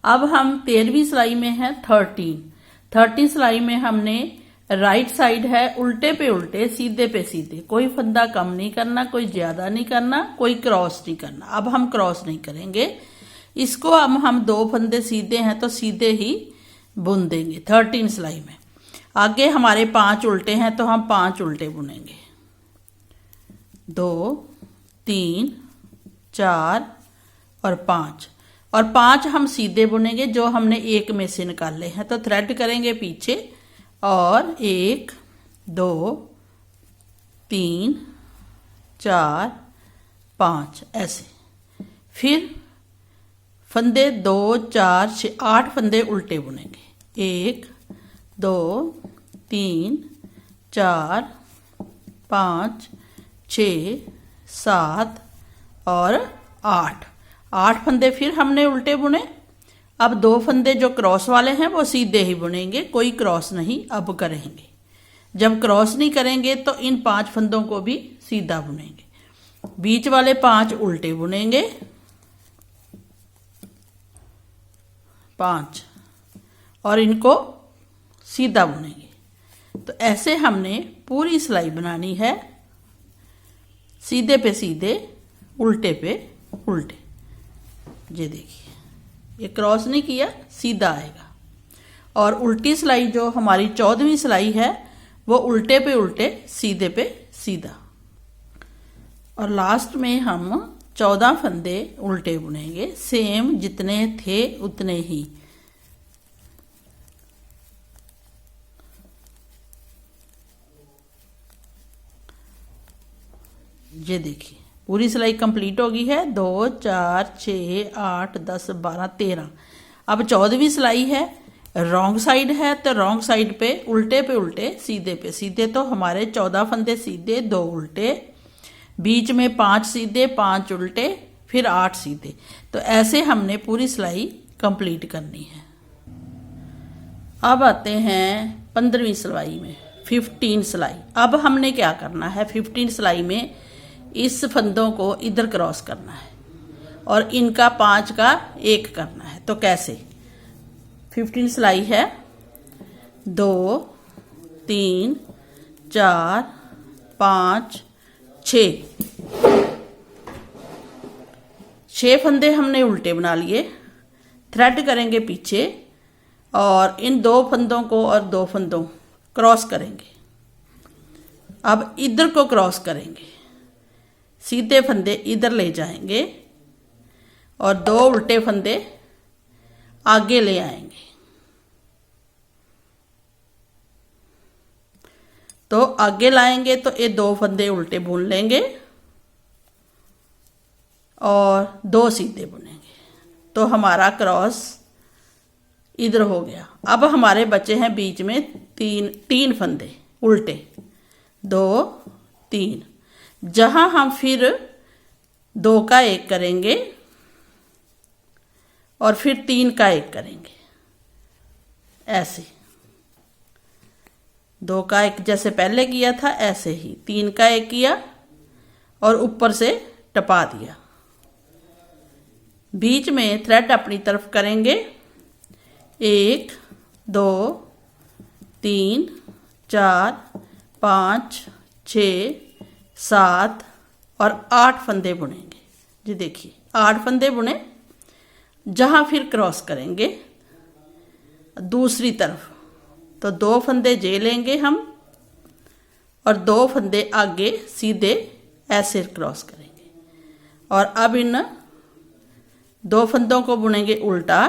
अब हम 13वीं सिलाई में है। 13 सिलाई में हमने राइट साइड है उल्टे पे उल्टे, सीधे पे सीधे, कोई फंदा कम नहीं करना, कोई ज्यादा नहीं करना, कोई क्रॉस नहीं करना। अब हम क्रॉस नहीं करेंगे इसको। अब हम 2 फंदे सीधे हैं तो सीधे ही बुन देंगे 13 सिलाई में। आगे हमारे 5 उल्टे हैं तो हम 5 उल्टे बुनेंगे। 2 3 4 और 5, और 5 हम सीधे बुनेंगे जो हमने 1 में से निकाले हैं। तो थ्रेड करेंगे पीछे और 1 2 3 4 5 ऐसे। फिर फंदे 2 4 6 8 फंदे उल्टे बुनेंगे। 1 2 3 4 5 6 7 और 8 फंदे फिर हमने उल्टे बुने। अब 2 फंदे जो क्रॉस वाले हैं वो सीधे ही बुनेंगे, कोई क्रॉस नहीं अब करेंगे। जब क्रॉस नहीं करेंगे तो इन 5 फंदों को भी सीधा बुनेंगे। बीच वाले 5 उल्टे बुनेंगे, 5, और इनको सीधा बुनेंगे। तो ऐसे हमने पूरी सिलाई बनानी है, सीधे पे सीधे, उल्टे पे उल्टे। ये देखिए, ये क्रॉस नहीं किया, सीधा आएगा। और उल्टी सिलाई जो हमारी 14वीं सिलाई है वो उल्टे पे उल्टे, सीधे पे सीधा। और लास्ट में हम 14 फंदे उल्टे बुनेंगे, सेम जितने थे उतने ही। ये देखिए, पूरी सिलाई कंप्लीट हो गई है। 2 4 6 8 10 12 13। अब 14वीं सिलाई है, रॉन्ग साइड है तो रॉन्ग साइड पे उल्टे, सीधे पे सीधे। तो हमारे 14 फंदे सीधे, 2 उल्टे, बीच में 5 सीधे, 5 उल्टे, फिर 8 सीधे। तो ऐसे हमने पूरी सिलाई कंप्लीट करनी है। अब आते हैं 15वीं सिलाई में, 15 सिलाई। अब हमने क्या करना है, 15 सिलाई में इस फंदों को इधर क्रॉस करना है और इनका 5 का 1 करना है। तो कैसे, 15 सिलाई है 2 3 4 5 6 फंदे हमने उल्टे बना लिए, थ्रेड करेंगे पीछे और इन 2 फंदों को और 2 फंदों क्रॉस करेंगे। अब इधर को क्रॉस करेंगे, सीधे फंदे इधर ले जाएंगे और 2 उल्टे फंदे आगे ले आएंगे। तो आगे लाएंगे तो ये 2 फंदे उल्टे बुन लेंगे और 2 सीधे बुनेंगे। तो हमारा क्रॉस इधर हो गया। अब हमारे बचे हैं बीच में 3 फंदे उल्टे, 2 3, जहां हम फिर 2 का 1 करेंगे और फिर 3 का 1 करेंगे। ऐसे 2 का 1 जैसे पहले किया था, ऐसे ही 3 का 1 किया और ऊपर से टपा दिया। बीच में थ्रेड अपनी तरफ करेंगे, 1 2 3 4 5 6 7 और 8 फंदे बुनेंगे। जी देखिए 8 फंदे बुने, जहां फिर क्रॉस करेंगे दूसरी तरफ तो 2 फंदे जे लेंगे हम और 2 फंदे आगे सीधे ऐसे क्रॉस करेंगे और अब इन 2 फंदों को बुनेंगे उल्टा।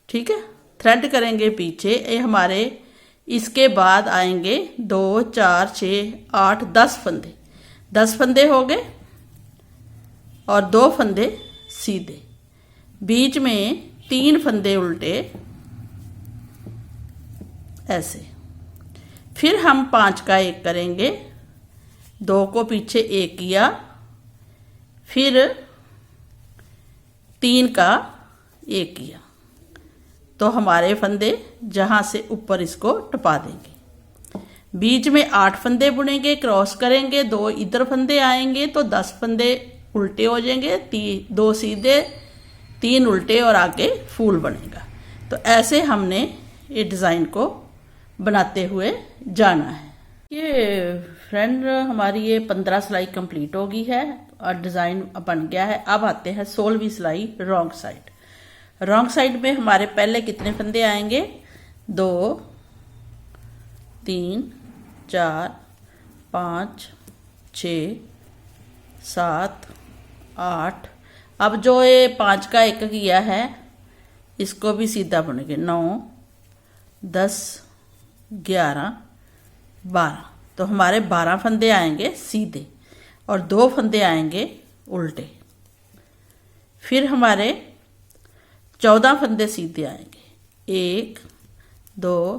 ठीक है, थ्रेड करेंगे पीछे। ये हमारे इसके बाद आएंगे 2 4 6 8 10 फंदे, 10 फंदे हो गए और 2 फंदे सीधे, बीच में 3 फंदे उल्टे ऐसे। फिर हम 5 का 1 करेंगे, 2 को पीछे 1 किया, फिर 3 का 1 किया। तो हमारे फंदे जहां से ऊपर इसको टपा देंगे। बीच में 8 फंदे बुनेंगे, क्रॉस करेंगे, 2 इधर फंदे आएंगे तो 10 फंदे उल्टे हो जाएंगे, 2 सीधे 3 उल्टे और आगे फूल बनेगा। तो ऐसे हमने ये डिज़ाइन को बनाते हुए जाना है। ये फ्रेंड हमारी ये 15 सिलाई कंप्लीट हो गई है और डिज़ाइन बन गया है। अब आते हैं 16वीं सिलाई रॉन्ग साइड। रॉन्ग साइड में हमारे पहले कितने फंदे आएंगे, 2 3 4 5 6 7 8। अब जो ये 5 का 1 किया है इसको भी सीधा बुनेंगे, 9 10 11 12। तो हमारे 12 फंदे आएंगे सीधे और 2 फंदे आएंगे उल्टे। फिर हमारे 14 फंदे सीधे आएंगे, 1 2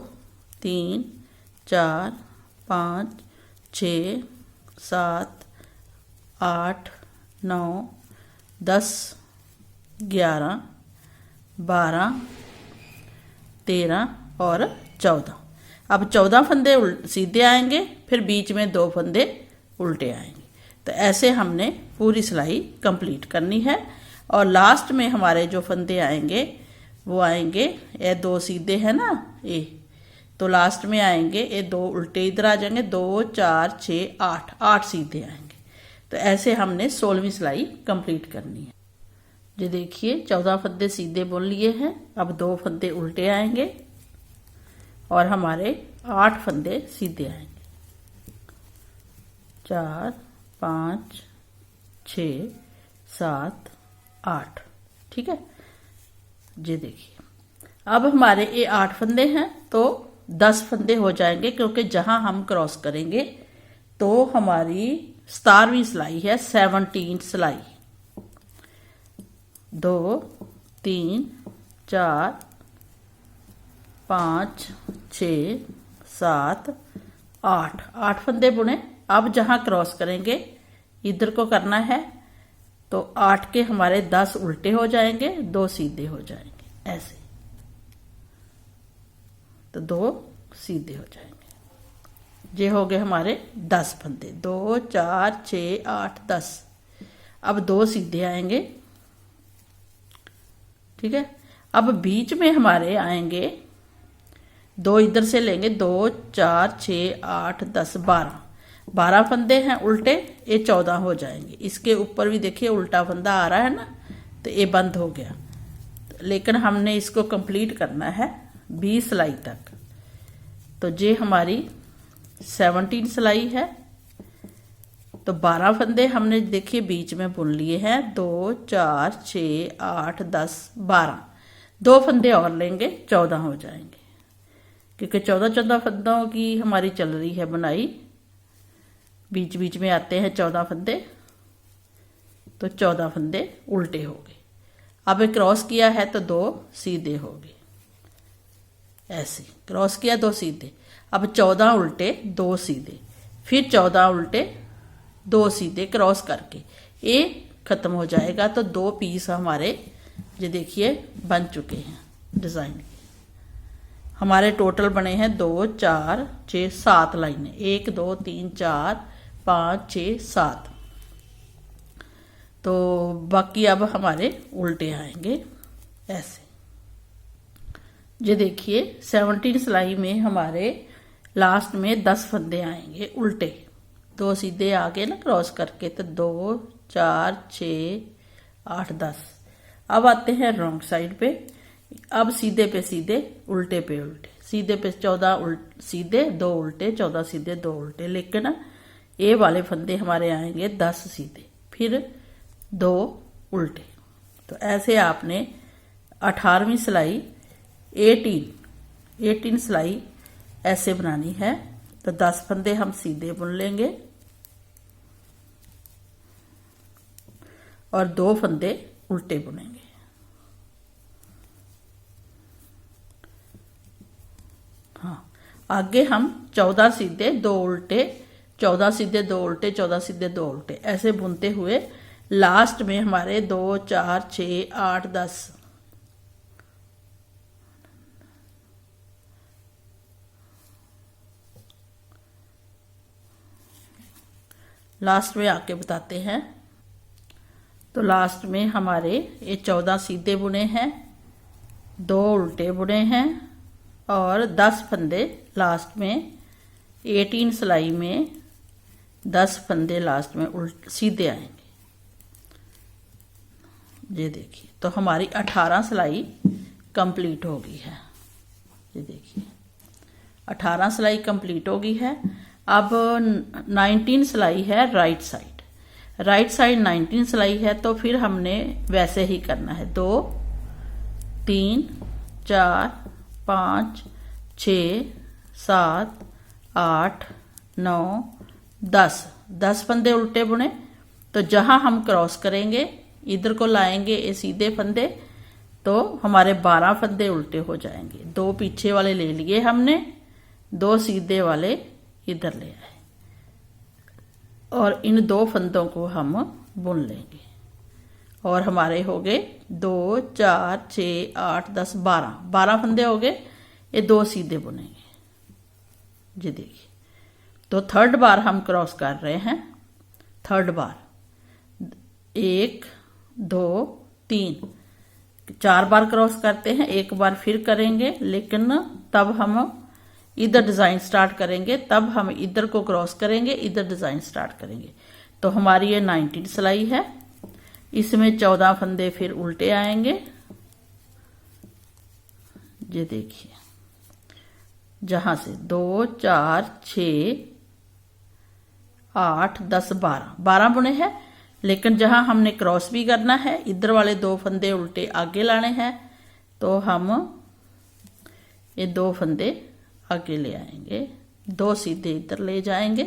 3 4 5 6 7 8 9 10 11 12 13 और 14। अब 14 फंदे सीधे आएंगे, फिर बीच में 2 फंदे उल्टे आएंगे। तो ऐसे हमने पूरी सिलाई कंप्लीट करनी है। और लास्ट में हमारे जो फंदे आएंगे वो आएंगे, ये 2 सीधे हैं ना ये, तो लास्ट में आएंगे ये 2 उल्टे इधर आ जाएंगे, 2 4 6 8 8 सीधे आएंगे। तो ऐसे हमने 16वीं सिलाई कंप्लीट करनी है। ये देखिए 14 फंदे सीधे बुन लिए हैं, अब 2 फंदे उल्टे आएंगे और हमारे 8 फंदे सीधे आएंगे, 4 5 6 7 8। ठीक है, ये देखिए अब हमारे ये 8 फंदे हैं तो 10 फंदे हो जाएंगे, क्योंकि जहां हम क्रॉस करेंगे तो हमारी 17वीं सिलाई है 17 सिलाई। 2 3 4 5 6 7 8 8 फंदे बुने। अब जहां क्रॉस करेंगे इधर को करना है तो 8 के हमारे 10 उल्टे हो जाएंगे, 2 सीधे हो जाएंगे ऐसे। तो 2 सीधे हो जाएंगे। ये हो गए हमारे 10 फंदे, 2 4 6 8 10। अब 2 सीधे आएंगे, ठीक है। अब बीच में हमारे आएंगे 2 इधर से लेंगे, 2 4 6 8 10 12 फंदे हैं उल्टे, ये 14 हो जाएंगे। इसके ऊपर भी देखिए उल्टा फंदा आ रहा है ना, तो ये बंद हो गया। लेकिन हमने इसको कंप्लीट करना है 20 सिलाई तक। तो ये हमारी 17 सिलाई है। तो 12 फंदे हमने देखिए बीच में बुन लिए हैं, 2 4 6 8 10 12। 2 फंदे और लेंगे, 14 हो जाएंगे, क्योंकि 14 फंदों की हमारी चल रही है बुनाई। बीच बीच में आते हैं 14 फंदे, तो 14 फंदे उल्टे हो गए। अब क्रॉस किया है तो 2 सीधे हो गए, ऐसे क्रॉस किया 2 सीधे। अब 14 उल्टे 2 सीधे, फिर 14 उल्टे 2 सीधे क्रॉस करके ये खत्म हो जाएगा। तो 2 पीस हमारे ये देखिए बन चुके हैं डिजाइन के। हमारे टोटल बने हैं 2 4 6 7 लाइनें, 1 2 3 4 5 6 7। तो बाकी अब हमारे उल्टे आएंगे ऐसे। ये देखिए 17 सिलाई में हमारे लास्ट में 10 फंदे आएंगे उल्टे, 2 सीधे आगे ना क्रॉस करके, तो 2 4 6 8 10। अब आते हैं रॉन्ग साइड पे। अब सीधे पे सीधे, उल्टे पे उल्टे, सीधे पे 14 सीधे 2 उल्टे, 14 सीधे 2 उल्टे। लेकिन ये वाले फंदे हमारे आएंगे 10 सीधे, फिर 2 उल्टे। तो ऐसे आपने 18वीं सिलाई 18 सिलाई ऐसे बनानी है। तो 10 फंदे हम सीधे बुन लेंगे और 2 फंदे उल्टे बुनेंगे। हाँ, आगे हम 14 सीधे 2 उल्टे, 14 सीधे 2 उल्टे, 14 सीधे 2 उल्टे ऐसे बुनते हुए लास्ट में हमारे 2 4 6 8 10 लास्ट में आके बताते हैं। तो लास्ट में हमारे ये 14 सीधे बुने हैं, 2 उल्टे बुने हैं और 10 फंदे लास्ट में 18 सिलाई में 10 फंदे लास्ट में सीधे आएंगे। ये देखिए, तो हमारी 18 सिलाई कंप्लीट हो गई है। ये देखिए 18 सिलाई कंप्लीट हो गई है। अब 19 सिलाई है राइट साइड। राइट साइड 19 सिलाई है, तो फिर हमने वैसे ही करना है। 2 3 4 5 6 7 8 9 10 फंदे उल्टे बुने। तो जहां हम क्रॉस करेंगे इधर को लाएंगे ये सीधे फंदे, तो हमारे 12 फंदे उल्टे हो जाएंगे। 2 पीछे वाले ले लिए हमने, 2 सीधे वाले इधर ले आए और इन 2 फंदों को हम बुन लेंगे। और हमारे हो गए 2 4 6 8 10 12 फंदे हो गए। ये 2 सीधे बुनेंगे। जी देखिए, तो थर्ड बार हम क्रॉस कर रहे हैं। थर्ड बार 1 2 3 4 बार क्रॉस करते हैं, 1 बार फिर करेंगे, लेकिन तब हम इधर डिजाइन स्टार्ट करेंगे, तब हम इधर को क्रॉस करेंगे, इधर डिजाइन स्टार्ट करेंगे। तो हमारी ये 19 सिलाई है, इसमें 14 फंदे फिर उल्टे आएंगे। ये देखिए, जहां से 2 4 6 8 10 12 बुने हैं, लेकिन जहां हमने क्रॉस भी करना है, इधर वाले 2 फंदे उल्टे आगे लाने हैं, तो हम ये 2 फंदे आगे ले आएंगे, 2 सीधे इधर ले जाएंगे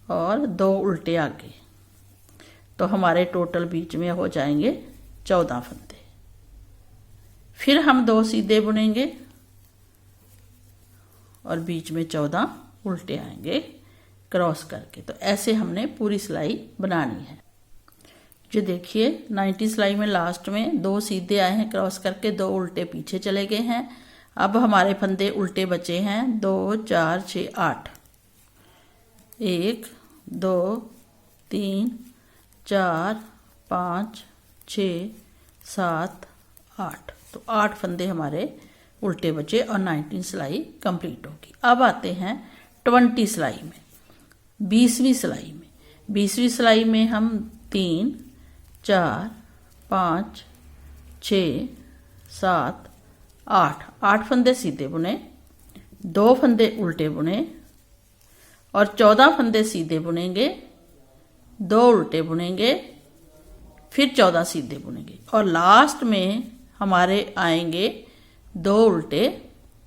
और 2 उल्टे आगे। तो हमारे टोटल बीच में हो जाएंगे 14 फंदे। फिर हम 2 सीधे बुनेंगे और बीच में 14 उल्टे आएंगे क्रॉस करके। तो ऐसे हमने पूरी सिलाई बनानी है। जो देखिए 90 सिलाई में लास्ट में 2 सीधे आए हैं क्रॉस करके, 2 उल्टे पीछे चले गए हैं। अब हमारे फंदे उल्टे बचे हैं 2 4 6 8, 1 2 3 4 5 6 7 8। तो 8 फंदे हमारे उल्टे बचे और 19 सिलाई कंप्लीट होगी। अब आते हैं 20 सिलाई में, 20वीं सिलाई में। 20वीं सिलाई में हम 3 4 5 6 7 8 फंदे सीधे बुने, 2 फंदे उल्टे बुने और 14 फंदे सीधे बुनेंगे, 2 उल्टे बुनेंगे, फिर 14 सीधे बुनेंगे और लास्ट में हमारे आएंगे 2 उल्टे,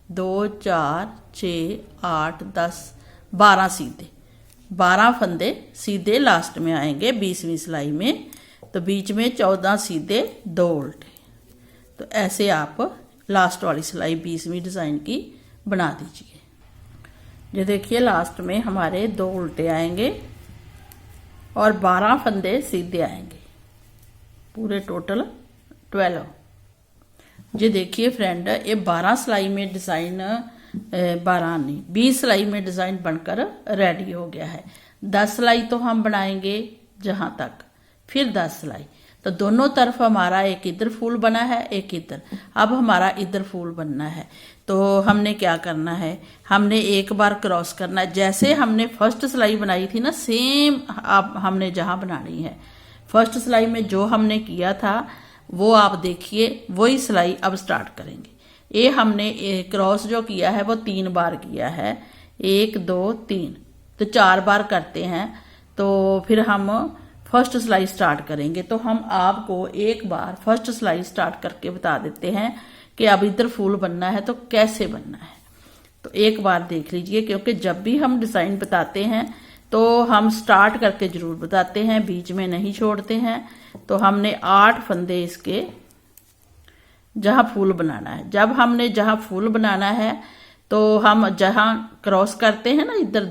2 4 6 8 10 12 सीधे, 12 फंदे सीधे लास्ट में आएंगे 20वीं सिलाई में। तो बीच में 14 सीधे, 2 उल्टे। तो ऐसे आप लास्ट वाली सिलाई 20वीं डिज़ाइन की बना दीजिए। ये देखिए लास्ट में हमारे 2 उल्टे आएंगे और 12 फंदे सीधे आएंगे, पूरे टोटल 12। ये देखिए फ्रेंड, ये 12 सिलाई में डिज़ाइन 12 नहीं 20 सिलाई में डिज़ाइन बनकर रेडी हो गया है। 10 सिलाई तो हम बनाएंगे जहाँ तक, फिर 10 सिलाई। तो दोनों तरफ हमारा एक इधर फूल बना है, एक इधर। अब हमारा इधर फूल बनना है, तो हमने क्या करना है, हमने एक बार क्रॉस करना है। जैसे हमने फर्स्ट सिलाई बनाई थी ना, सेम अब हमने जहाँ बनानी है। फर्स्ट सिलाई में जो हमने किया था वो आप देखिए, वही सिलाई अब स्टार्ट करेंगे। ये हमने क्रॉस जो किया है वो 3 बार किया है, 1 2 3, तो 4 बार करते हैं। तो फिर हम फर्स्ट सिलाई स्टार्ट करेंगे। तो हम आपको एक बार फर्स्ट सिलाई स्टार्ट करके बता देते हैं कि अब इधर फूल बनना है तो कैसे बनना है। तो एक बार देख लीजिए, क्योंकि जब भी हम डिज़ाइन बताते हैं तो हम स्टार्ट करके ज़रूर बताते हैं, बीच में नहीं छोड़ते हैं। तो हमने 8 फंदे इसके जहाँ फूल बनाना है। जब हमने जहाँ फूल बनाना है तो हम जहाँ क्रॉस करते हैं ना, इधर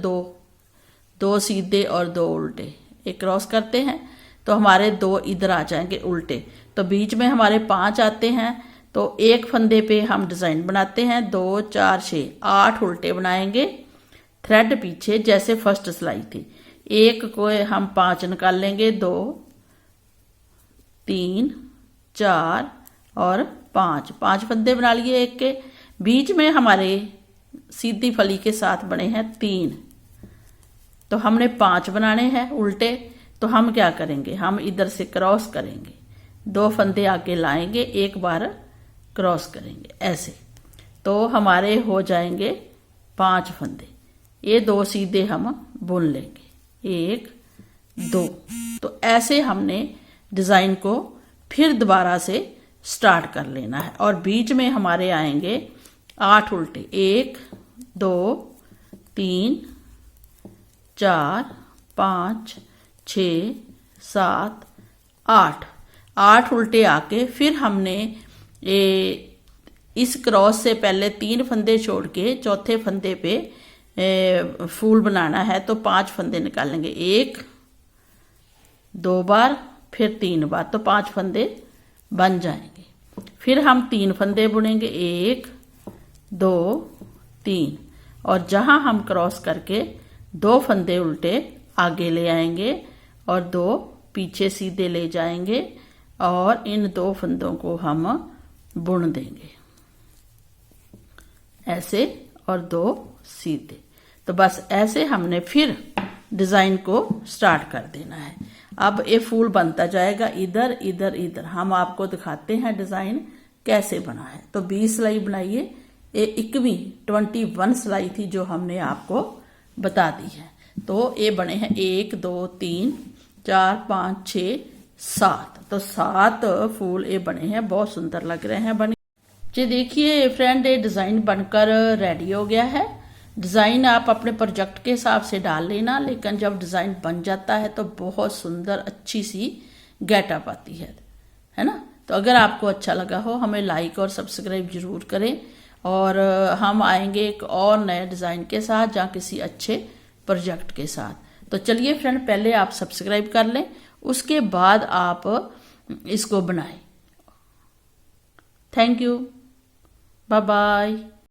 2 सीधे और 2 उल्टे, एक क्रॉस करते हैं तो हमारे 2 इधर आ जाएंगे उल्टे। तो बीच में हमारे 5 आते हैं। तो एक फंदे पे हम डिज़ाइन बनाते हैं, 2 4 6 8 उल्टे बनाएंगे, थ्रेड पीछे जैसे फर्स्ट सिलाई थी। एक को हम 5 निकाल लेंगे, 2 3 4 और 5 फंदे बना लिए एक के। बीच में हमारे सीधी फली के साथ बने हैं 3, तो हमने 5 बनाने हैं उल्टे। तो हम क्या करेंगे, हम इधर से क्रॉस करेंगे, 2 फंदे आगे लाएंगे, एक बार क्रॉस करेंगे ऐसे। तो हमारे हो जाएंगे 5 फंदे। ये 2 सीधे हम बुन लेंगे, 1 2। तो ऐसे हमने डिज़ाइन को फिर दोबारा से स्टार्ट कर लेना है। और बीच में हमारे आएंगे 8 उल्टे, 1 2 3 4 5 6 7 8 उल्टे आके फिर हमने इस क्रॉस से पहले 3 फंदे छोड़ के चौथे फंदे पे फूल बनाना है। तो 5 फंदे निकालेंगे, 1 2 बार फिर 3 बार, तो 5 फंदे बन जाएंगे। फिर हम 3 फंदे बुनेंगे, 1 2 3, और जहां हम क्रॉस करके 2 फंदे उल्टे आगे ले आएंगे और 2 पीछे सीधे ले जाएंगे और इन 2 फंदों को हम बुन देंगे ऐसे, और 2 सीधे। तो बस ऐसे हमने फिर डिज़ाइन को स्टार्ट कर देना है। अब ये फूल बनता जाएगा, इधर इधर इधर। हम आपको दिखाते हैं डिज़ाइन कैसे बना है। तो 20 सिलाई बनाइए, ये 21 सिलाई थी जो हमने आपको बता दी है। तो ये बने हैं 1 2 3 4 5 6 7, तो 7 फूल ये बने हैं, बहुत सुंदर लग रहे हैं बने। जी देखिए फ्रेंड, ये डिज़ाइन बनकर रेडी हो गया है। डिज़ाइन आप अपने प्रोजेक्ट के हिसाब से डाल लेना, लेकिन जब डिज़ाइन बन जाता है तो बहुत सुंदर अच्छी सी गेटअप आती है ना। तो अगर आपको अच्छा लगा हो, हमें लाइक और सब्सक्राइब जरूर करें, और हम आएंगे एक और नए डिज़ाइन के साथ, जहाँ किसी अच्छे प्रोजेक्ट के साथ। तो चलिए फ्रेंड, पहले आप सब्सक्राइब कर लें, उसके बाद आप इसको बनाएं। Thank you. Bye bye.